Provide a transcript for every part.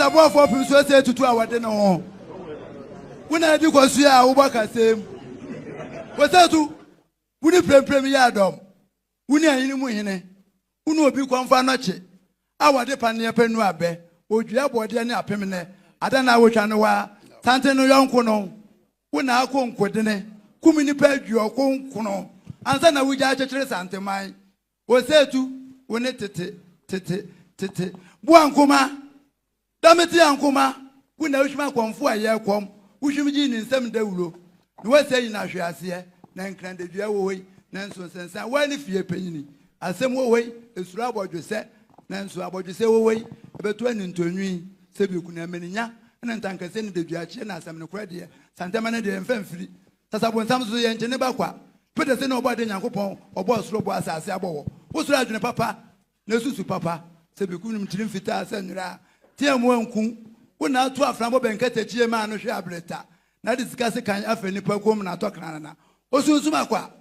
boy for Otumfuo Osei Tutu awade no. Wuna di kwasu ya wo bakasem. Wosatu wuni prem ya dom. Wuni ayini mu hene. Wunu obi kwamfa no che. Awade panie panu abe. Odua bode ne apem ne. Ada na wotwa no wa. Tante no yonko no. Wuna akonkodene. Kumi ni pa adwo konkono. Ansa na wugya akekere Asanteman. Oseitu woni tete. Buankoma. Dameti ankoma. Wuna ushima kwamfo aye kwom. Ushimji ni nsem dawuro. Ni wase na hwease na nkrande dua wowei na nso sensan wani fie panyini. Asem wowei esuru abodwese na nso abodwese wowei ebetu ani ntonwi sebiku na amaninya na ntankase ni dedua che na asem ne korede Asanteman de mfamfiri. Sasabo nsam so ye nche ne bakwa. Pete se na obode Nyankopon obo soro bo asase abowo. Wosoro adwene papa na susu papa sebiku nim tirim fita asanura. Tiamu anku wona atu aframbo benkete chie ma no hwe abreta na discuss kan afani pakom na tokran na osunsuma kwa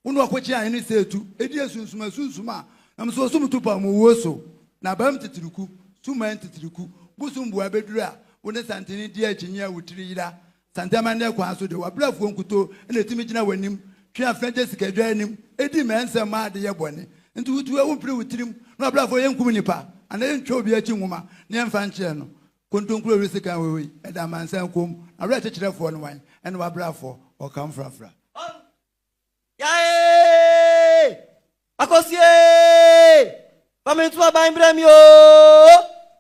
wona wakochi an ni setu edi sunsuma na mso osum tupa mu woso na bam titiriku tuma titiriku busum bua beduru a wona santini di achinya wutiri yira Asanteman ne kwa so de Abrefuo nkuto na etimi gina wanim twa afra Jessica dwa anim edi mense ma de ye bone nti wutu wupiri wutirim na Abrefuo yenkum nipa ana ntwa obi achi nwuma ne mfa nche no kontonkuro risika wewe eda mansan kom abra chechirefo no wan ene Abrefuo o kam frafra yae akosie pamentu aban brami o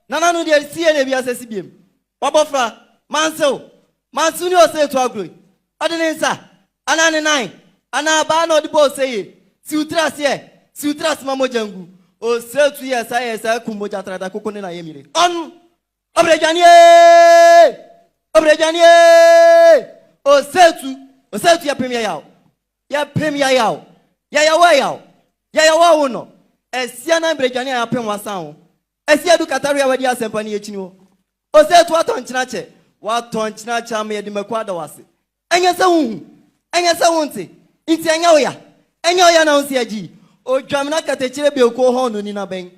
nana no de sie ne bia sesi biem wabofra mansu ni Osei to agro adene nsa ana ne nine ana ba na odibo Osei si utras mamojangu Osei tu yesa kumboja trada kokone na yemire on obrejanie Osei tu ya premier yao ya yawa wono esia na obrejanie ya pem wasan esia du kataru ya wadi asempani yechini wo Osei tu watonchina cha me de makwada wase enye se wonte nti enye oya na onsi agi odwamna katechire be ko hono ni na ben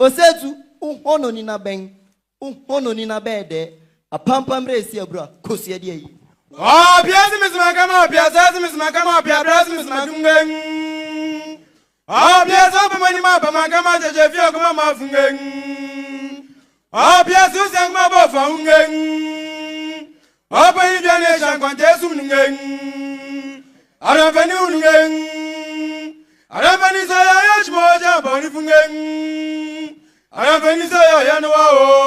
Osei tu hono ni na ben hono ni na bede apampam resi abura kosie de yi piazi mismakama piazi mismakama piazi mismakungen piazi opamani mapa makama jejefi okuma mafungen piazi usangma bofa ungen Opa idane shankwan Jesu nungen Arafani unungen Arafani saya yachmoja boni fungen Arafani saya yanwa o